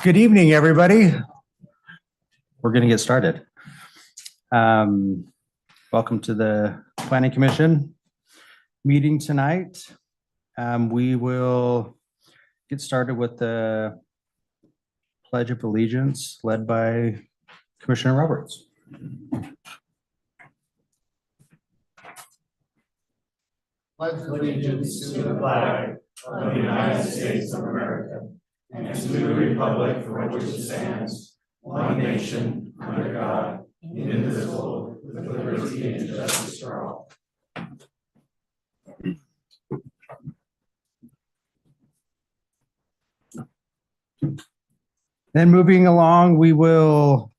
Good evening, everybody. We're going to get started. Welcome to the Planning Commission meeting tonight. We will get started with the Pledge of Allegiance led by Commissioner Roberts. Pledge allegiance to the flag of the United States of America and to the republic for which it stands, one nation, under God, indivisible, with liberty and justice for all. Then moving along, we will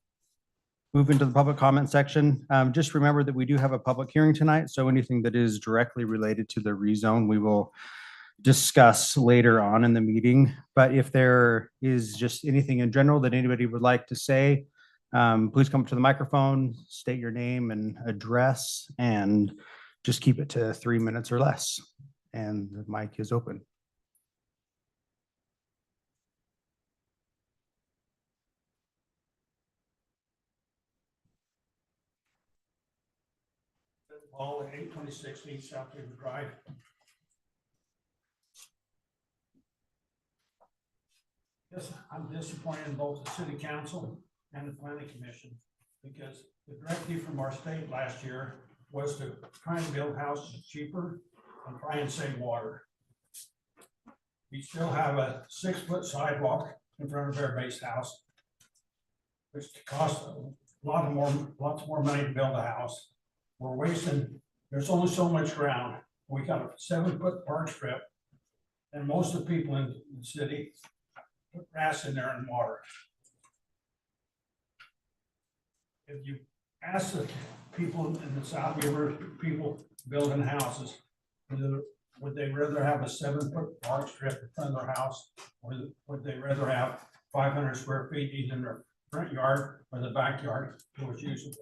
move into the public comment section. Just remember that we do have a public hearing tonight, so anything that is directly related to the rezone, we will discuss later on in the meeting. But if there is just anything in general that anybody would like to say, please come up to the microphone, state your name and address, and just keep it to 3 minutes or less. And the mic is open. All at 826 East South River Drive. Yes, I'm disappointed in both the city council and the planning commission because the directive from our state last year was to try and build houses cheaper and try and save water. We still have a 6-foot sidewalk in front of our base house, which costs lots more money to build a house. We're wasting, there's only so much ground. We got a 7-foot park strip, and most of the people in the city put grass in there and water. If you ask the people in the South River, people building houses, would they rather have a 7-foot park strip in front of their house, or would they rather have 500 square feet either in their front yard or the backyard that was usable?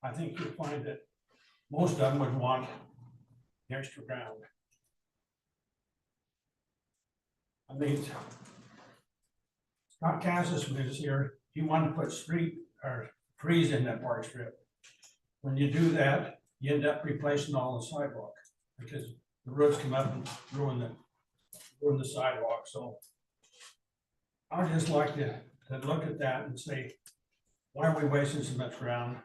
I think you'll find that most of them would want the extra ground. I mean, Scott Cassis was here. He wanted to put street or trees in that park strip. When you do that, you end up replacing all the sidewalk because the roots come up and ruin the sidewalk. So I'd just like to look at that and say, why are we wasting so much ground?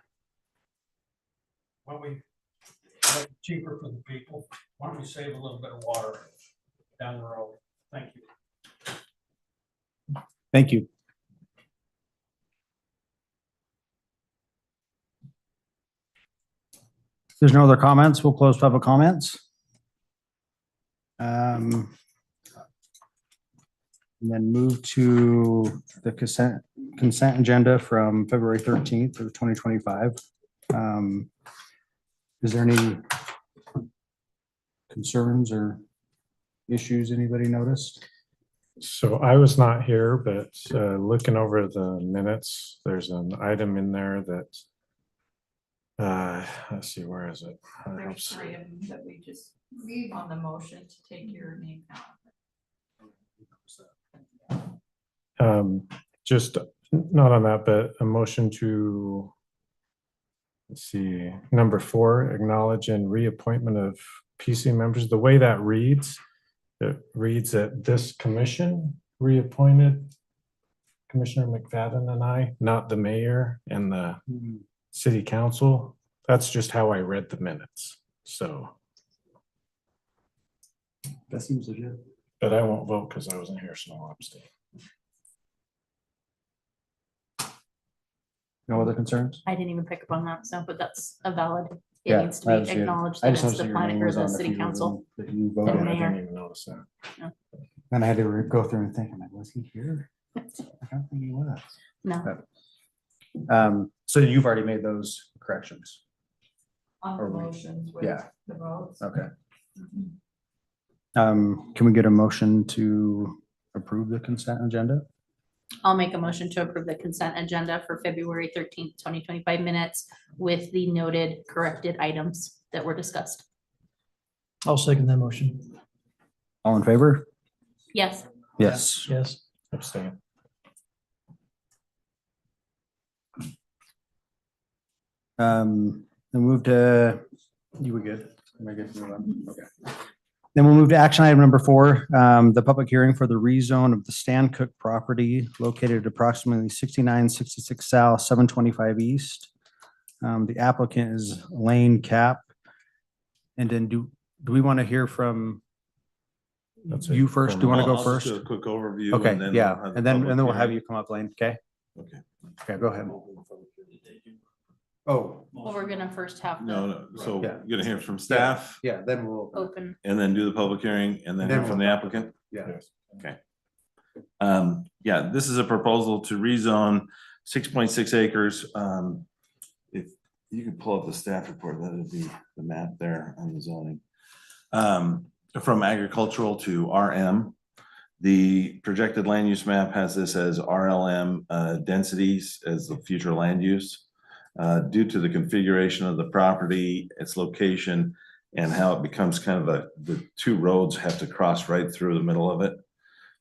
Why don't we make it cheaper for the people? Why don't we save a little bit of water down the road? Thank you. Thank you. If there's no other comments, we'll close public comments. And then move to the consent agenda from February 13th of 2025. Is there any concerns or issues anybody noticed? So I was not here, but looking over the minutes, there's an item in there that, let's see, where is it? There's 3 of them that we just leave on the motion to take your name out. Just not on that, but a motion to, let's see, number 4, acknowledge and reappointment of PC members. The way that reads, it reads that this commission reappointed Commissioner McFadden and I, not the mayor and the city council. That's just how I read the minutes. So That seems legit. but I won't vote because I wasn't here, so I'll abstain. No other concerns? I didn't even pick up on that, so, but that's a valid, it Yeah, needs to that's be good. acknowledged I that just it's noticed the your planning name or was the on a city few of council. them that you The voted. I mayor. didn't even notice that. And I had to go through and think, I'm like, was he here? I don't think he was. No, So you've already made those corrections? On the Or we- motions with yeah. the votes. Okay. Mhm. Can we get a motion to approve the consent agenda? I'll make a motion to approve the consent agenda for February 13th, 2025 minutes with the noted corrected items that were discussed. I'll second that motion. All in favor? Yes. Yes. Yes. Abstain. Then move to, you were good. Am I good to move on? Okay. Then we'll move to action item number 4, the public hearing for the rezone of the Stan Cook property located at approximately 6966 South, 725 East. The applicant is Lane Cap. And then do we want to hear from That's it. you first? Do you want to go I'll just first? do a quick overview. Okay, and then yeah, we'll have and the then public we'll have hearing. you come up, Lane, okay? Okay. Okay, go ahead. Oh, Well, we're gonna first have No, to no, so Yeah. you're gonna hear from staff yeah, then we'll, open. and then do the public hearing and then hear Then from the we'll- applicant? yeah. Yeah, this is a proposal to rezone 6.6 acres. If you could pull up the staff report, that would be the map there on the zoning. From agricultural to RM. The projected land use map has this as RLM densities as the future land use. Due to the configuration of the property, its location, and how it becomes kind of the two roads have to cross right through the middle of it.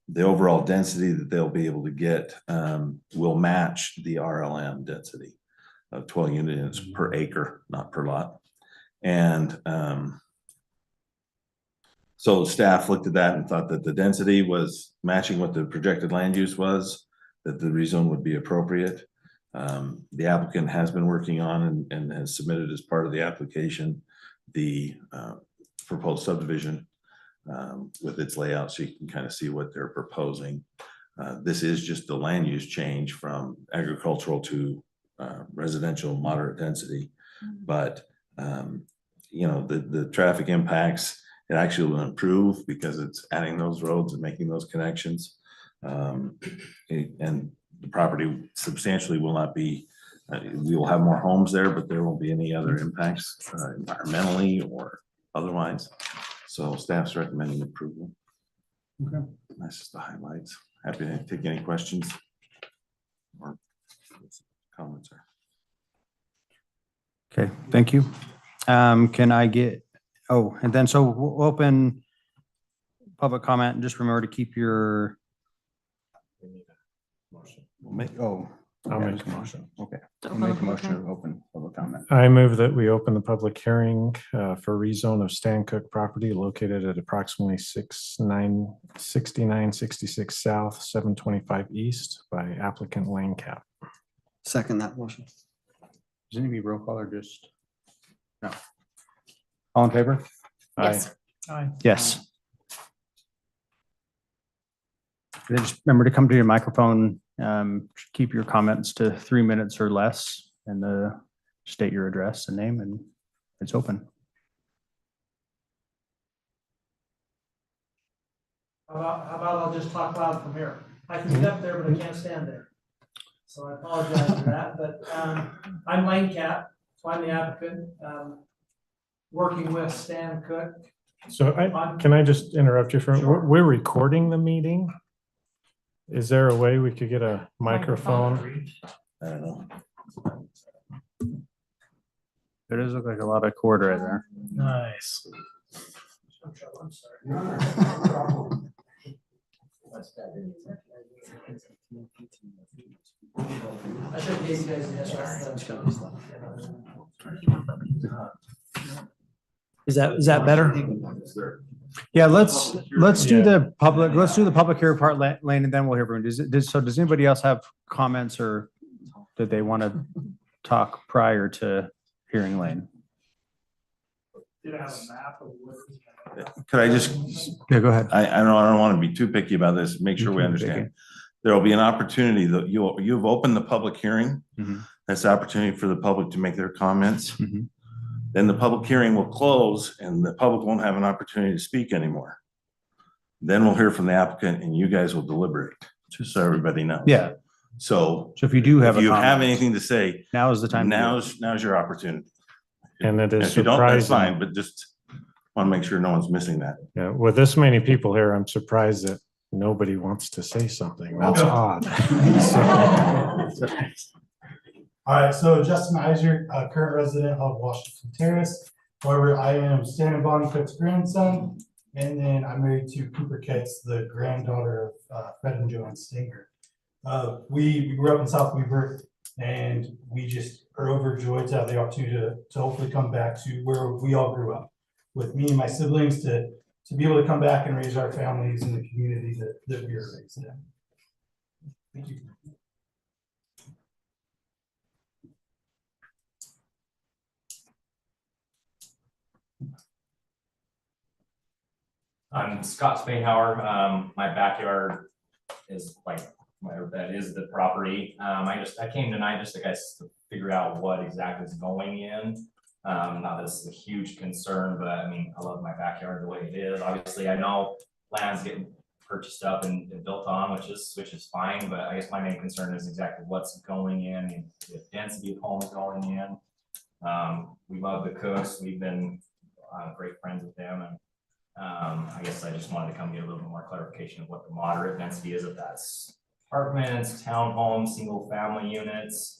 The overall density that they'll be able to get will match the RLM density of 12 units per acre, not per lot. And so staff looked at that and thought that the density was matching what the projected land use was, that the rezone would be appropriate. The applicant has been working on and has submitted as part of the application, the proposed subdivision with its layout, so you can kind of see what they're proposing. This is just the land use change from agricultural to residential moderate density. But, you know, the traffic impacts, it actually will improve because it's adding those roads and making those connections. And the property substantially will not be, we will have more homes there, but there won't be any other impacts environmentally or otherwise. So staff's recommending approval. Okay. That's just the highlights. Happy to take any questions or comments. Okay, thank you. Can I get, and then so we'll open public comment and just remember to keep your, We'll make, I'll make a motion. okay. To I'll open make the a public motion to open public comment. I move that we open the public hearing for rezone of Stan Cook property located at approximately 6966 South, 725 East by applicant Lane Cap. Second that motion. Does any be roll call or just? No. All in favor? Yes. Aye. Yes. And then just remember to come to your microphone, keep your comments to 3 minutes or less and state your address and name and it's open. How about I'll just talk loud from here? I can get up there, but I can't stand there. So I apologize for that, but I'm Lane Cap, so I'm the applicant, working with Stan Cook. So can I just interrupt you for, Sure. we're recording the meeting? Is there a way we could get a microphone? I don't know. There does look like a lot of cord right there. Nice. I'm sorry. I should give you guys this. Is that better? Yeah, let's do the public hearing part, Lane, and then we'll hear from you. Does anybody else have comments or did they want to talk prior to hearing Lane? Did I have a map of what? Could I just, Yeah, go ahead. I don't want to be too picky about this, make sure we understand. There will be an opportunity that you've opened the public hearing. Mhm. That's the opportunity for the public to make their comments. Mhm. Then the public hearing will close and the public won't have an opportunity to speak anymore. Then we'll hear from the applicant and you guys will deliberate, just so everybody knows. Yeah, So so if you do have if a you have comment, anything to say, now is the time. to do it. now's your opportunity. And it is If you don't, that's surprising. fine, but just want to make sure no one's missing that. Yeah, with this many people here, I'm surprised that nobody wants to say something. That's Okay. odd. So- All right, so Justin Iser, current resident of Washington Terrace. However, I am Stan and Bonnie Cook's grandson, and then I'm married to Cooper Kitts, the granddaughter of Fred and Joanne Stinger. We grew up in South Weaver, and we just are overjoyed to have the opportunity to hopefully come back to where we all grew up. With me and my siblings to be able to come back and raise our families in the community that we are raised in. Thank you. I'm Scott Spainhour. My backyard is like, that is the property. I came tonight just to guys to figure out what exactly is going in. Not that this is a huge concern, but I mean, I love my backyard the way it is. Obviously, I know land's getting purchased up and built on, which is fine, but I guess my main concern is exactly what's going in, the density of homes going in. We love the Cooks. We've been great friends with them, and I guess I just wanted to come get a little bit more clarification of what the moderate density is, if that's apartments, townhomes, single family units.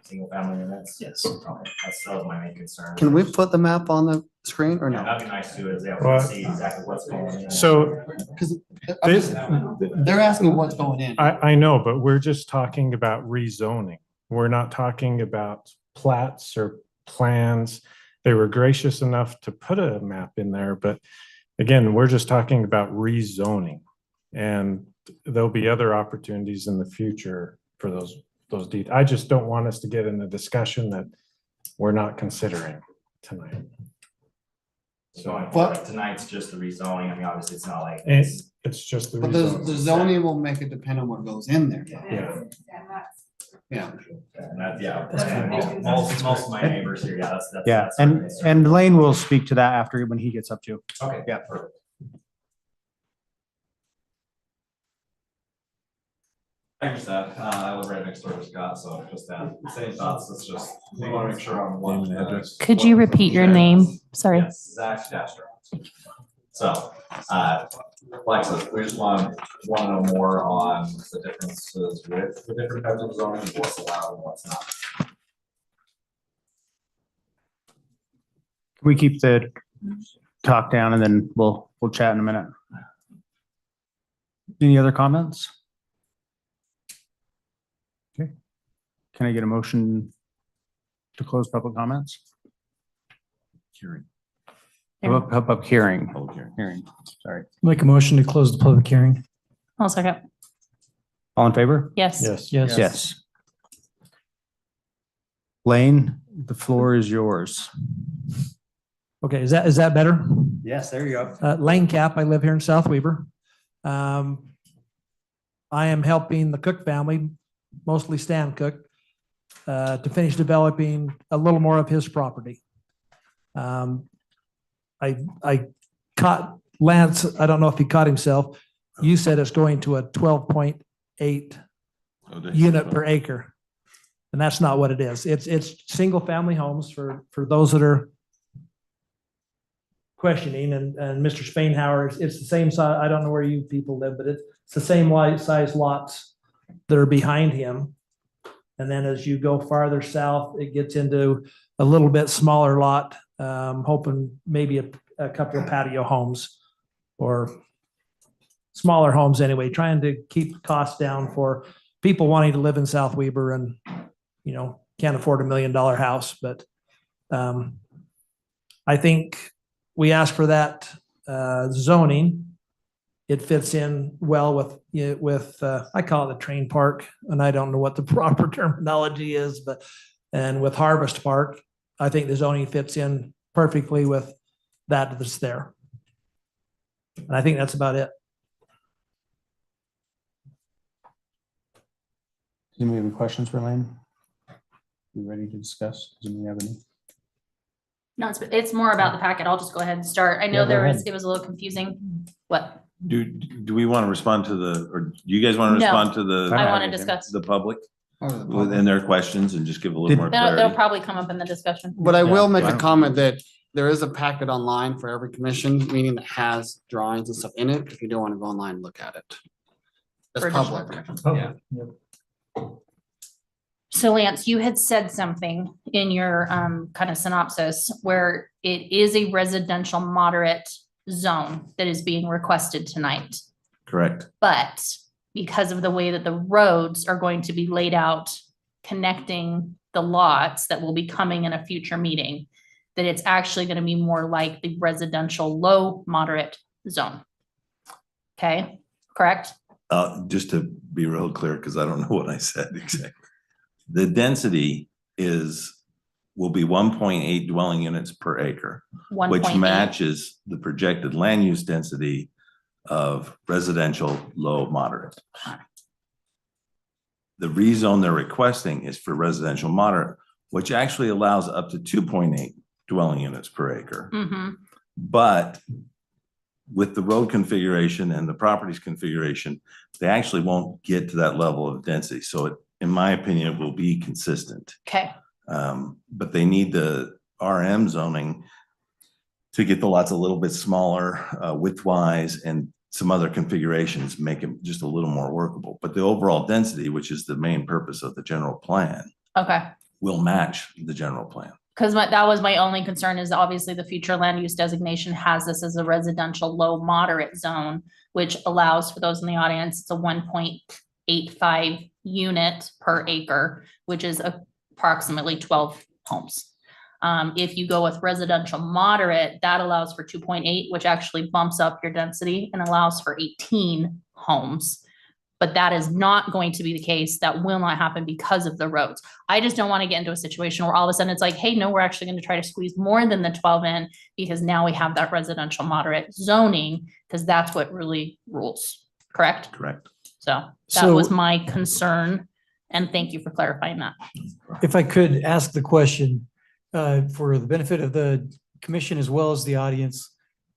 Yes. Okay, that was my main concern. Can we put the map on the screen or Yeah, no? that'd be nice too, is they Well, able to see exactly what's going in. So Because this, they're asking what's going in. I know, but we're just talking about rezoning. We're not talking about plats or plans. They were gracious enough to put a map in there, but again, we're just talking about rezoning. And there'll be other opportunities in the future for those deeds. I just don't want us to get in a discussion that we're not considering tonight. So But- tonight's just the rezoning. I mean, obviously, it's not like. It's just the But the rezoning. zoning will make it depend on what goes in there. Yeah. Yeah. And that, yeah, and most of my neighbors here, yeah, that's. Yeah, that's our and concern. Lane will speak to that after when he gets up to. Okay, yeah. perfect. I just that, I live right next door to Scott, so just that, same thoughts, it's just, we wanna make sure on what. Name and address. Could you repeat your name? Sorry. Yes, Zach Dasher. So, like I said, we just want to know more on the differences with the different types of zoning, what's allowed and what's not. Can we keep the talk down and then we'll chat in a minute? Any other comments? Okay. Can I get a motion to close public comments? Hearing. Public hearing. Public hearing. Hearing, sorry. Make a motion to close the public hearing. I'll second. All in favor? Yes. Yes. Yes. Lane, the floor is yours. Okay, is that better? Yes, there you go. Lane Cap, I live here in South Weaver. I am helping the Cook family, mostly Stan Cook, to finish developing a little more of his property. I caught Lance, I don't know if he caught himself. You said it's going to a 12.8 unit per acre. And that's not what it is. It's single family homes for those that are questioning, and Mr. Spainhour, it's the same size. I don't know where you people live, but it's the same size lots that are behind him. And then as you go farther south, it gets into a little bit smaller lot, hoping maybe a couple of patio homes or smaller homes anyway, trying to keep costs down for people wanting to live in South Weaver and, you know, can't afford $1 million house. But I think we asked for that zoning. It fits in well with I call it the train park, and I don't know what the proper terminology is, and with Harvest Park, I think the zoning fits in perfectly with that's there. And I think that's about it. Does anybody have any questions for Lane? You ready to discuss? Does anybody have any? No, it's more about the packet. I'll just go ahead and start. I know it was a little confusing. What? Do we want to respond to or do you guys want to No. respond to the? I want to discuss. The public and their questions and just give a little more That'll clarity? probably come up in the discussion. But I will make Why a don't- comment that there is a packet online for every commission meeting that has drawings and stuff in it, if you don't want to go online and look at it. That's For additional public. Yeah. So Lance, you had said something in your kind of synopsis where it is a residential moderate zone that is being requested tonight. Correct. But because of the way that the roads are going to be laid out, connecting the lots that will be coming in a future meeting, that it's actually going to be more like the residential low moderate zone. Okay, correct? Just to be real clear, because I don't know what I said exactly. The density will be 1.8 dwelling units per acre, which 1.8. matches the projected land use density of residential low moderate. The rezone they're requesting is for residential moderate, which actually allows up to 2.8 dwelling units per acre. Mhm. But with the road configuration and the property's configuration, they actually won't get to that level of density. So it, in my opinion, it will be consistent. Okay, But they need the RM zoning to get the lots a little bit smaller, width-wise, and some other configurations make it just a little more workable. But the overall density, which is the main purpose of the general plan, okay. will match the general plan. Because that was my only concern is obviously the future land use designation has this as a residential low moderate zone, which allows for those in the audience, it's a 1.85 unit per acre, which is approximately 12 homes. If you go with residential moderate, that allows for 2.8, which actually bumps up your density and allows for 18 homes. But that is not going to be the case. That will not happen because of the roads. I just don't want to get into a situation where all of a sudden it's like, hey, no, we're actually going to try to squeeze more than the 12 in because now we have that residential moderate zoning, because that's what really rules, correct? Correct. So that So- was my concern. And thank you for clarifying that. If I could ask the question, for the benefit of the commission as well as the audience,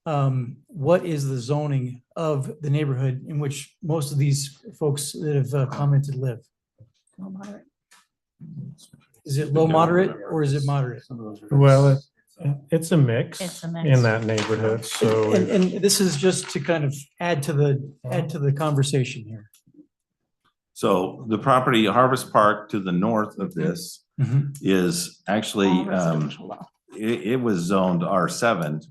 what is the zoning of the neighborhood in which most of these folks that have commented live? Low moderate. Is it low moderate or is it moderate? Well, it's a mix It's a mix. in that neighborhood, so. And this is just to kind of add to the conversation here. So the property Harvest Park to the north of this is actually, All residential low. it was zoned R7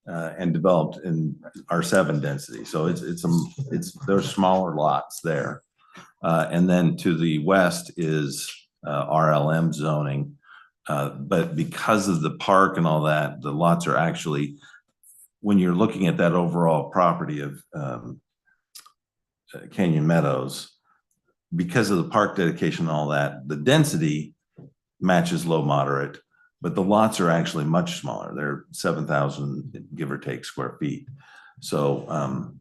and developed in R7 density. So there's smaller lots there. And then to the west is RLM zoning. But because of the park and all that, the lots are actually, when you're looking at that overall property of Canyon Meadows, because of the park dedication and all that, the density matches low moderate, but the lots are actually much smaller. They're 7,000, give or take, square feet. So,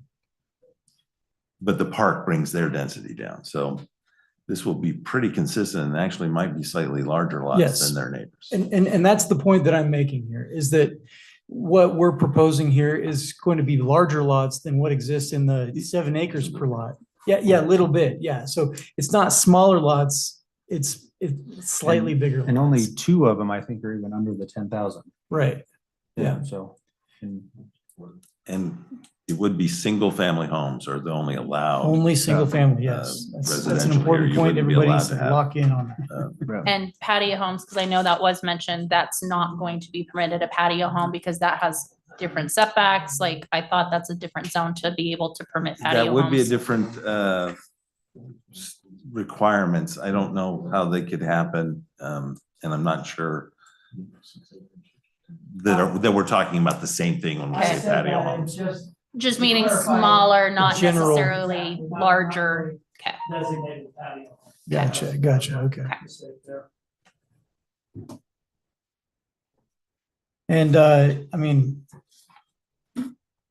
but the park brings their density down. So this will be pretty consistent and actually might be slightly larger lots Yes. than their neighbors. And that's the point that I'm making here, is that what we're proposing here is going to be larger lots than what exists in the 7 acres per lot. Yeah, a little bit, yeah. So it's not smaller lots, it's slightly bigger. And only lots. 2 of them, I think, are even under the 10,000. Right, yeah. So. And it would be single family homes are the only allowed. Only single family, uh, yes. That's an residential here. important You point. wouldn't be Everybody allowed needs to to have, lock in on that. And patio homes, because I know that was mentioned, that's not going to be permitted, a patio home, because that has different setbacks. Like, I thought that's a different zone to be able to permit patio That would be a homes. different requirements. I don't know how they could happen. And I'm not sure that we're talking about the same thing when we Okay. say patio homes. Just meaning smaller, not General. necessarily larger. Okay. Designated patio. Gotcha, okay. And I mean,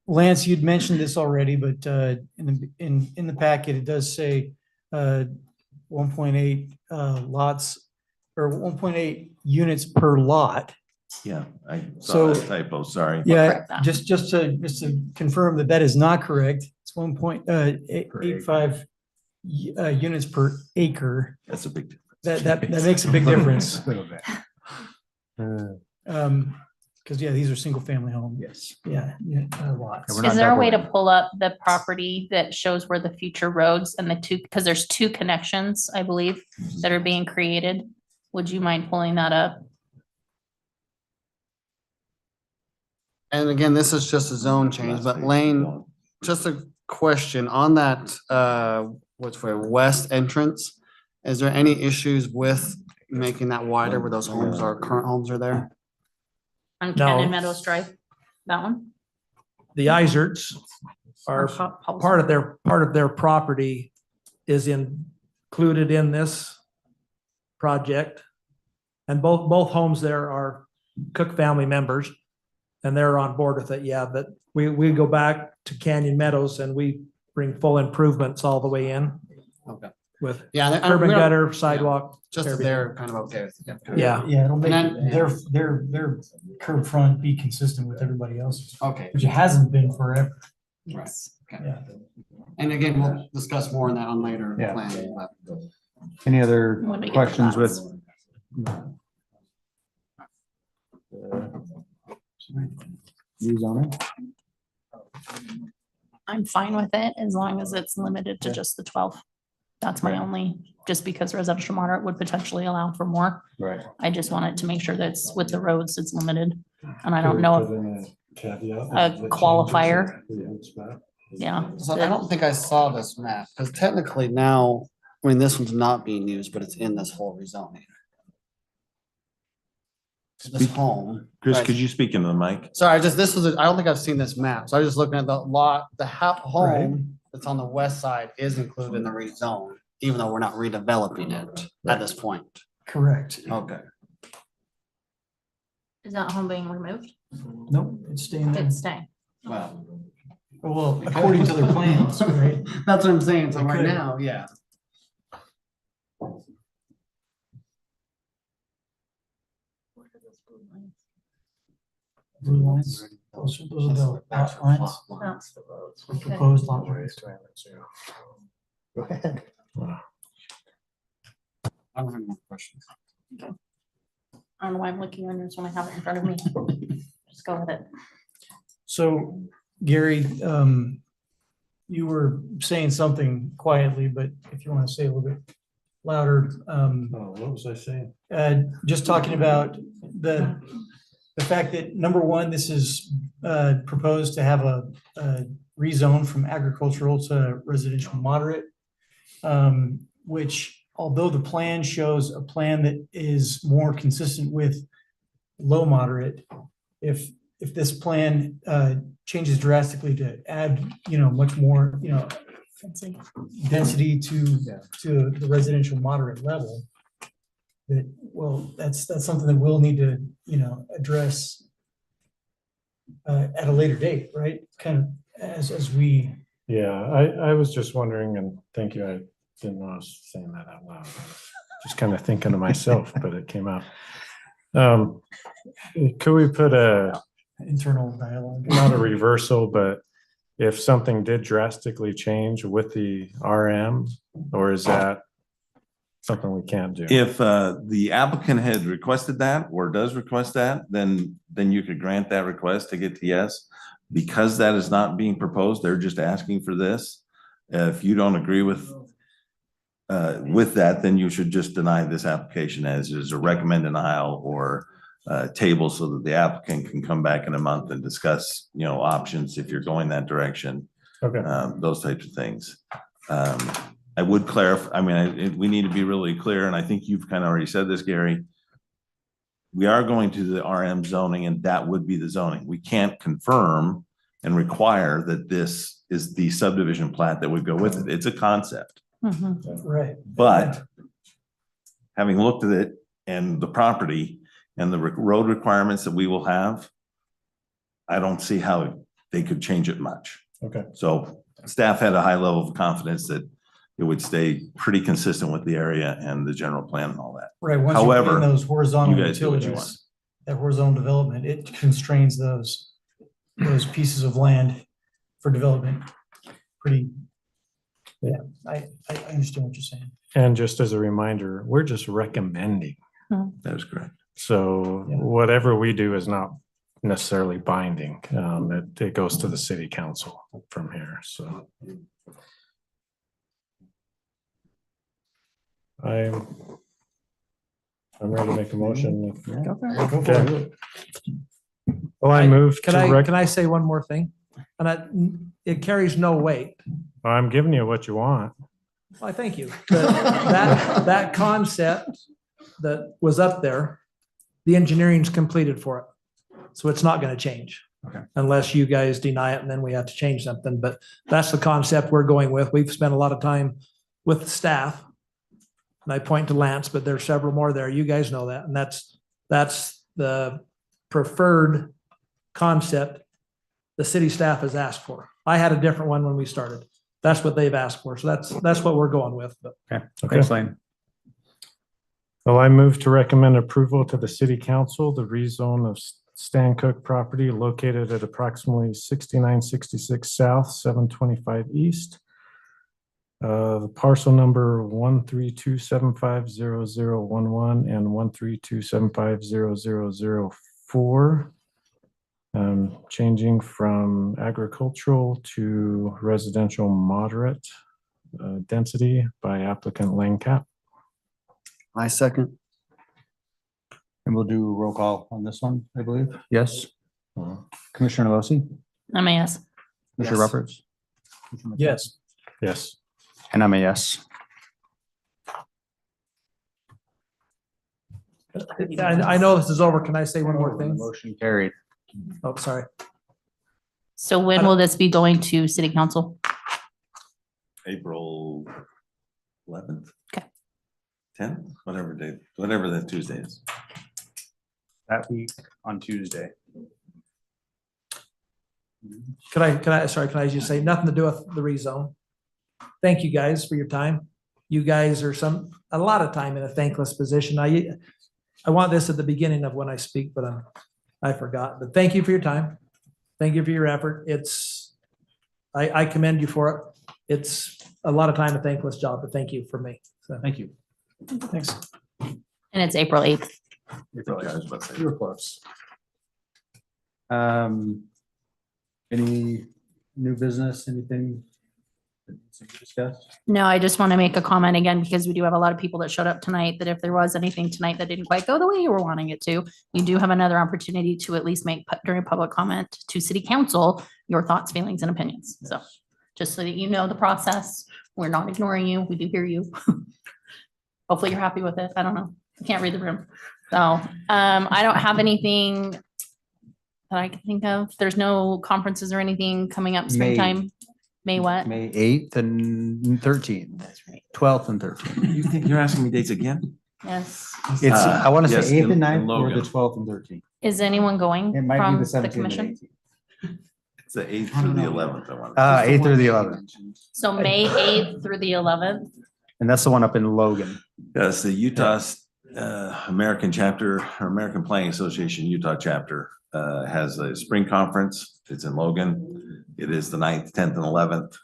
Lance, you'd mentioned this already, but in the packet, it does say 1.8 lots or 1.8 units per lot. Yeah, I saw So- that typo, sorry. Yeah, correct that. just to confirm that is not correct. It's 1.85 units per acre. That's a big difference. That makes a big difference. Little bit. Um, Because, yeah, these are single family homes. Yes. Yeah, lots. We're not Is there a way to doubling. pull up the property that shows where the future roads and the two, because there's two connections, I believe, that are being created? Would you mind pulling that up? And again, this is just a zone change, but Lane, just a question on that, what's for west entrance? Is there any issues with making that wider where those homes are, current homes are there? On No. Cannon Meadows Drive? That one? The Izerts are part of their property is included in this project. And both homes there are Cook family members and they're on board with it. Yeah, but we go back to Canyon Meadows and we bring full improvements all the way in Okay. with Yeah. and curb and we don't- gutter, sidewalk. Just that everything. they're kind of okay with it. Yeah. Yeah, it'll make And then- their curb front be consistent with everybody else's, Okay. which it hasn't been forever. Right. Okay. Yeah. And again, we'll discuss more on that on later Yeah. planning, but. Any other When we get to questions that. with? Rezoning? I'm fine with it as long as it's limited to just the 12. That's my only, just because residential moderate would potentially allow for more. Right. I just wanted to make sure that's with the roads, it's limited. And I don't know if, a qualifier. yeah. So I don't think I saw this map, because technically now, I mean, this one's not being used, but it's in this whole rezoning. This home. Chris, right. could you speak into the mic? Sorry, I don't think I've seen this map, so I was just looking at the lot, the home that's on the west side is included in the rezone, even though we're not redeveloping it at this point. Correct. Okay. Is that home being removed? Nope, it's staying there. It's staying. Well, Well, according to their plans, right? that's what I'm saying, so They right could. now, yeah. Blue lines, those are the lot lines, the proposed lot lines. Go ahead. I don't have more questions. I don't know why I'm looking on yours when I have it in front of me. Just go with it. So Gary, you were saying something quietly, but if you want to say a little bit louder, What was I saying? just talking about the fact that, number one, this is proposed to have a rezone from agricultural to residential moderate, which although the plan shows a plan that is more consistent with low moderate, if this plan changes drastically to add, much more, density to the residential moderate level, that, well, that's something that we'll need to, address at a later date, right? Kind of as we, Yeah, I was just wondering, and thank you, I didn't know I was saying that out loud. Just kind of thinking to myself, but it came out. Could we put internal dialogue. not a reversal, but if something did drastically change with the RM, or is that something we can't do? If the applicant had requested that or does request that, then you could grant that request to get to yes. Because that is not being proposed, they're just asking for this. If you don't agree with that, then you should just deny this application as is, or recommend denial, or table so that the applicant can come back in a month and discuss, options if you're going that direction. Okay. Those types of things. I would clarify, we need to be really clear, and I think you've kind of already said this, Gary. We are going to the RM zoning, and that would be the zoning. We can't confirm and require that this is the subdivision plat that would go with it. It's a concept. Right. But having looked at it and the property and the road requirements that we will have, I don't see how they could change it much. Okay. So staff had a high level of confidence that it would stay pretty consistent with the area and the general plan and all that. Right, once you However, put in those horizontal you guys do what you utilities, that horizontal development, it constrains those pieces of land for development. Pretty, yeah, I understand what you're saying. And just as a reminder, we're just recommending. That is correct. So Yeah. whatever we do is not necessarily binding. It goes to the city council from here, so. I'm ready to make a motion. Okay. Well, I move Can to I say one more thing? It carries no weight. I'm giving you what you want. Why, thank you. That concept that was up there, the engineering's completed for it. So it's not gonna change. Okay. Unless you guys deny it and then we have to change something, but that's the concept we're going with. We've spent a lot of time with the staff. And I point to Lance, but there's several more there. You guys know that. And that's the preferred concept the city staff has asked for. I had a different one when we started. That's what they've asked for. So that's what we're going with. But Okay, Okay. thanks, Lane. Well, I move to recommend approval to the city council, the rezone of Stan Cook property located at approximately 6966 south, 725 east. The parcel number 132750011 and 132750004. Changing from agricultural to residential moderate density by applicant Lane Cap. I second. And we'll do a roll call on this one, I believe. Yes. Commissioner Losi, MAS. Commissioner Yes. Roberts. Yes. Yes. And I'm a yes. I know this is over. Can I say one more thing? Motion carried. Oh, sorry. So when will this be going to city council? April 11th. Okay. 10th, whatever day, whatever that Tuesday is. That week on Tuesday. Can I just say nothing to do with the rezone? Thank you guys for your time. You guys are a lot of time in a thankless position. I want this at the beginning of when I speak, but I forgot. But thank you for your time. Thank you for your effort. I commend you for it. It's a lot of time, a thankless job, but thank you for me. So Thank you. thanks. And it's April 8th. You You're were close. Any new business, anything that needs to be discussed? No, I just want to make a comment again, because we do have a lot of people that showed up tonight, that if there was anything tonight that didn't quite go the way you were wanting it to, you do have another opportunity to at least make during public comment to city council, your thoughts, feelings and opinions. So just so that you know the process, we're not ignoring you. We do hear you. Hopefully you're happy with it. I don't know. I can't read the room. So I don't have anything that I can think of. There's no conferences or anything coming up springtime. May what? May 8th and 13th. That's right. 12th and 13th. You think you're asking me dates again? Yes. It's, I want to Yes, say 8th in and 9th or Logan. the 12th and 13th. Is anyone going It might from be the the 17th commission? and 18th. It's the 8th through the 11th. I want. 8th or the 11th. So May 8th through the 11th. And that's the one up in Logan. Yes, the Utah American chapter, or American Planning Association Utah chapter has a spring conference. It's in Logan. It is the 9th, 10th, and 11th.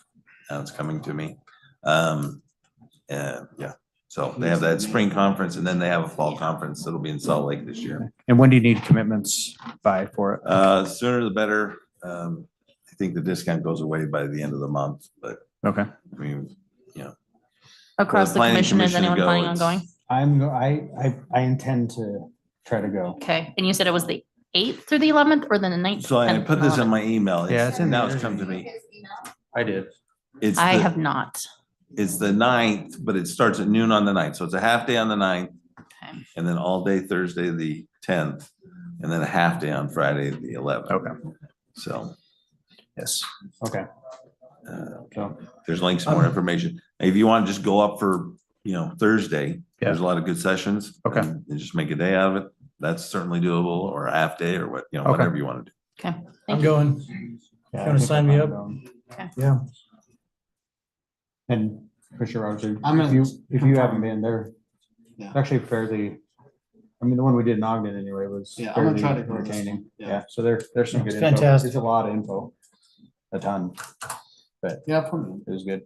It's coming to me. Yeah, so they have that spring conference and then they have a fall conference. It'll be in Salt Lake this year. And when do you need commitments by for it? Sooner the better. I think the discount goes away by the end of the month, but Okay. I mean, Across the the planning commission, is commission to anyone go, planning on it's- going? I intend to try to go. Okay, and you said it was the 8th through the 11th or then the 9th? so I 10th, put and this in 11th? my email. Yeah, it's in Now there. it's come to me. I did. It's I the- have not. It's the 9th, but it starts at noon on the 9th. So it's a half day on the 9th. Okay. And then all day Thursday, the 10th, and then a half day on Friday, the 11th. Okay. So Yes. Okay. So, there's links, more information. If you want to just go up for, Thursday, there's a lot of good sessions. Okay. And just make a day out of it. That's certainly doable, or a half day, or Okay. whatever you want to do. Okay. I'm Thank you. going. yeah, I Gonna think sign me I'm up? going. Okay. Yeah. And Commissioner Roger, I'm gonna if you haven't been there, Yeah. it's actually fairly, I mean, the one we did in Ogden anyway was Yeah, I'm gonna fairly try to go to this entertaining. one. Yeah. Yeah, so there's some good It's info. fantastic. It's a lot of info. A ton. Yeah, put me in. It was good.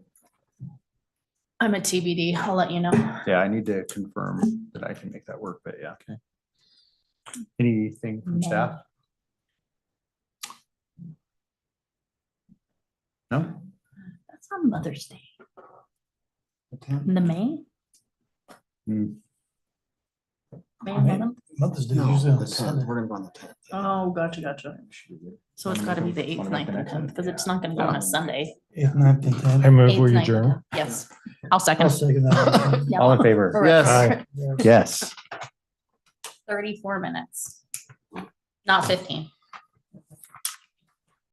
I'm a TBD. I'll let you know. Yeah, I need to confirm that I can make that work, but yeah. Okay. Anything from No. staff? No? That's on Mother's Day. The 10th? In the May? Hmm. May May. 11th? Mother's Day No, usually on the 10th. Sunday. We're gonna go on the 10th. Oh, gotcha. So it's gotta be the 8th, 9th, and 10th, because it's not gonna go on a Sunday. 8th, 9th, and 10th. I move 8th, we 9th, and adjourn. 10th. Yes, I'll I'll second. second that. Yeah. All in favor? Yes. Aye. Yes. 34 minutes. Not 15.